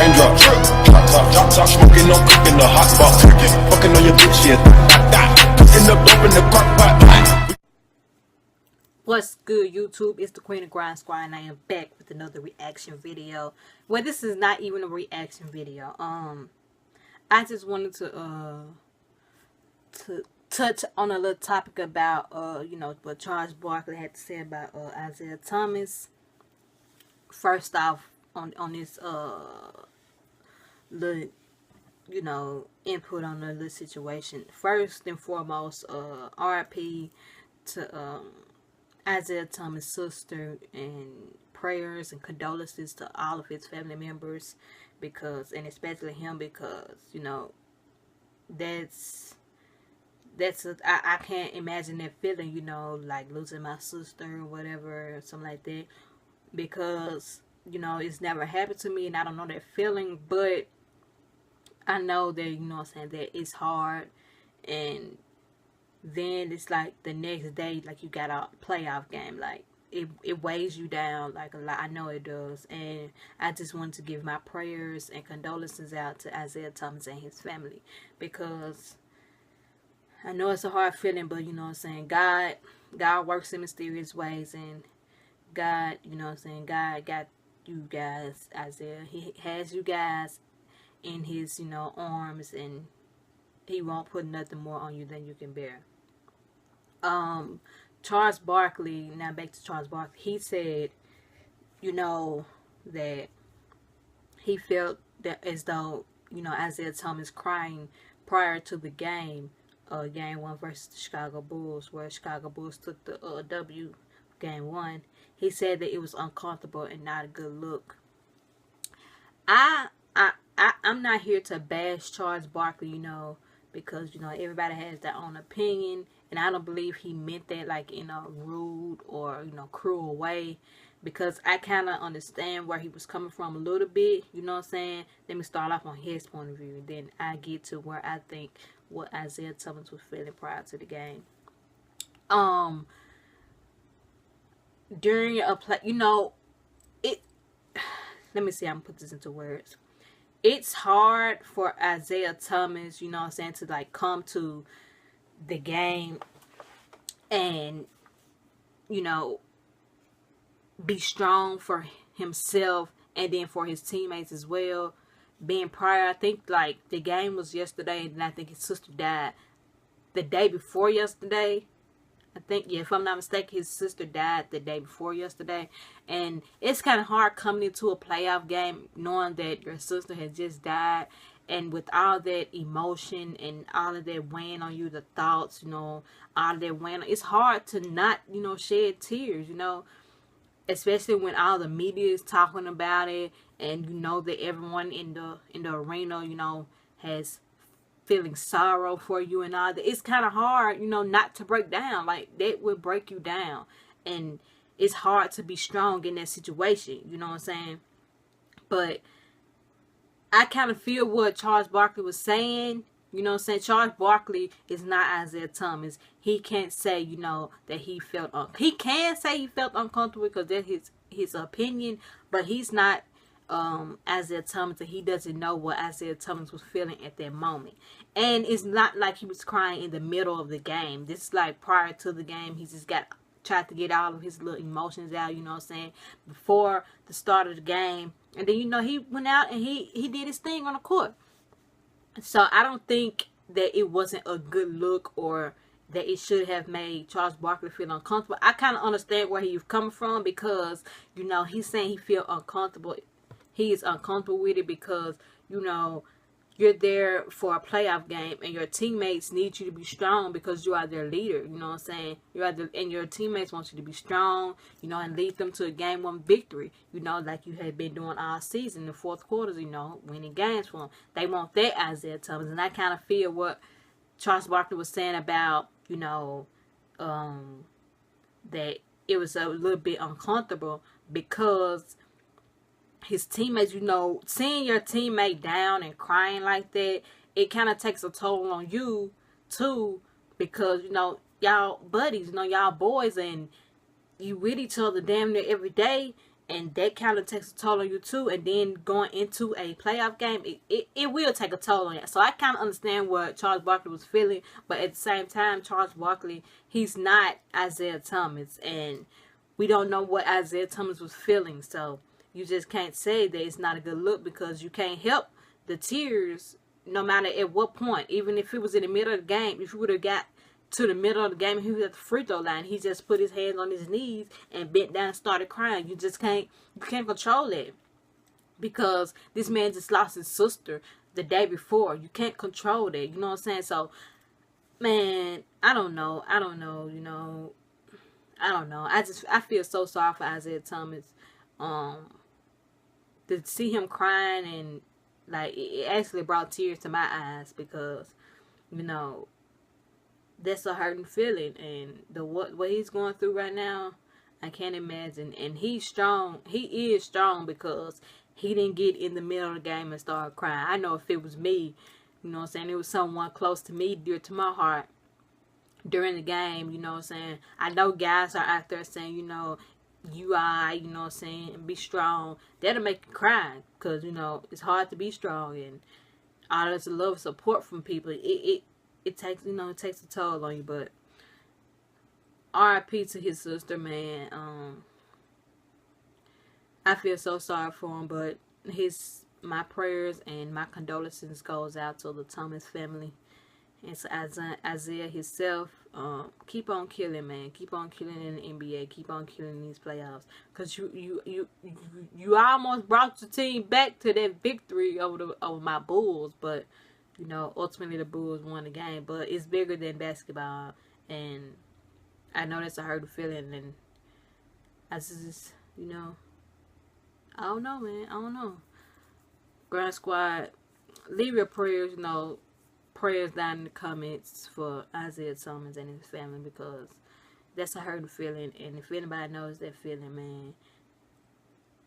raindrop. Drop top, smoking, no cooking, the hot box. Fucking on your bitch, yeah. Cooking up dope in the crock pot. What's good, YouTube? It's the Queen of Grind Squad, and I am back with another reaction video. Well, this is not even a reaction video. I just wanted to touch on a little topic about what Charles Barkley had to say about Isaiah Thomas. First off, on this little input on the little situation. First and foremost, RIP to Isaiah Thomas' sister, and prayers and condolences to all of his family members, and especially him, because I can't imagine that feeling, like losing my sister or whatever, or something like that, because it's never happened to me and I don't know that feeling. But I know that that it's hard, and then it's like the next day, like you got a playoff game, like it weighs you down like a lot. I know it does. And I just wanted to give my prayers and condolences out to Isaiah Thomas and his family, because I know it's a hard feeling, but God works in mysterious ways, and God, God got you guys, Isaiah. He has you guys in his arms, and he won't put nothing more on you than you can bear. Charles Barkley, now back to Charles Barkley, he said, that he felt that as though, Isaiah Thomas crying prior to the game, game 1 versus the Chicago Bulls, where Chicago Bulls took the W game 1. He said that it was uncomfortable and not a good look. I'm not here to bash Charles Barkley, because everybody has their own opinion, and I don't believe he meant that like in a rude or cruel way, because I kind of understand where he was coming from a little bit. Let me start off on his point of view, and then I get to where I think what Isaiah Thomas was feeling prior to the game. During a play, let me see, I'm gonna put this into words. It's hard for Isaiah Thomas, to like come to the game and, be strong for himself and then for his teammates as well. Being prior, I think like the game was yesterday, and I think his sister died the day before yesterday. I think, yeah, if I'm not mistaken, his sister died the day before yesterday. And it's kind of hard coming into a playoff game knowing that your sister has just died, and with all that emotion and all of that weighing on you, the thoughts, all of that weighing on, it's hard to not, shed tears, especially when all the media is talking about it, and that everyone in the arena, has feeling sorrow for you and all that. It's kind of hard, not to break down. Like, that will break you down, and it's hard to be strong in that situation, but I kind of feel what Charles Barkley was saying. Charles Barkley is not Isaiah Thomas. He can't say, that he felt he can say he felt uncomfortable, because that's his opinion, but he's not Isaiah Thomas, and he doesn't know what Isaiah Thomas was feeling at that moment. And it's not like he was crying in the middle of the game. This is like prior to the game. He just tried to get all of his little emotions out, before the start of the game. And then, he went out and he did his thing on the court. So I don't think that it wasn't a good look, or that it should have made Charles Barkley feel uncomfortable. I kind of understand where he's coming from, because, he's saying he feel uncomfortable. He is uncomfortable with it because, you're there for a playoff game, and your teammates need you to be strong because you are their leader. And your teammates want you to be strong, and lead them to a game 1 victory, like you had been doing all season, the fourth quarters, winning games for them. They want that Isaiah Thomas. And I kind of feel what Charles Barkley was saying about, that it was a little bit uncomfortable, because his teammates, seeing your teammate down and crying like that, it kind of takes a toll on you too, because y'all buddies, y'all boys, and you with each other damn near every day, and that kind of takes a toll on you too. And then going into a playoff game, it will take a toll on you. So I kind of understand what Charles Barkley was feeling, but at the same time, Charles Barkley, he's not Isaiah Thomas, and we don't know what Isaiah Thomas was feeling. So you just can't say that it's not a good look, because you can't help the tears no matter at what point. Even if it was in the middle of the game, if you would have got to the middle of the game and he was at the free throw line, he just put his hands on his knees and bent down and started crying. You can't control it, because this man just lost his sister the day before. You can't control that, you know what I'm saying? So, man, I don't know, you know, I don't know. I feel so sorry for Isaiah Thomas. To see him crying, and like, it actually brought tears to my eyes, because, you know, that's a hurting feeling, and what he's going through right now, I can't imagine. And he's strong. He is strong, because he didn't get in the middle of the game and start crying. I know if it was me, you know what I'm saying, it was someone close to me, dear to my heart, during the game, you know what I'm saying. I know guys are out there saying, you know, you know what I'm saying, and be strong. That'll make you cry, because, you know, it's hard to be strong, and all this love and support from people, it takes, you know, it takes a toll on you. But R.I.P. to his sister, man. I feel so sorry for him, but my prayers and my condolences goes out to the Thomas family, and to Isaiah himself. Keep on killing, man. Keep on killing in the NBA. Keep on killing these playoffs, because you almost brought your team back to that victory over my Bulls, but, you know, ultimately the Bulls won the game. But it's bigger than basketball, and I know that's a hurtful feeling, and I just, you know, I don't know, man. I don't know. Grind Squad, leave your prayers, you know, prayers down in the comments for Isaiah Thomas and his family, because that's a hurtful feeling, and if anybody knows that feeling, man,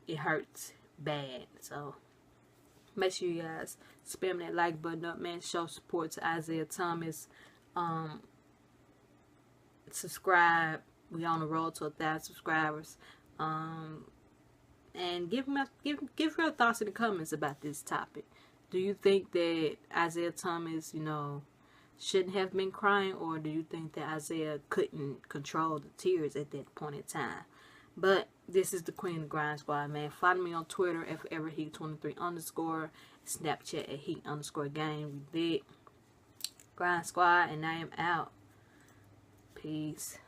it hurts bad. So make sure you guys spam that like button up, man. Show support to Isaiah Thomas. Subscribe. We on the road to 1,000 subscribers. And give your thoughts in the comments about this topic. Do you think that Isaiah Thomas, you know, shouldn't have been crying, or do you think that Isaiah couldn't control the tears at that point in time? But this is the Queen of Grind Squad, man. Follow me on Twitter at foreverheat23_, Snapchat at heat_game. We did Grind Squad, and I am out. Peace.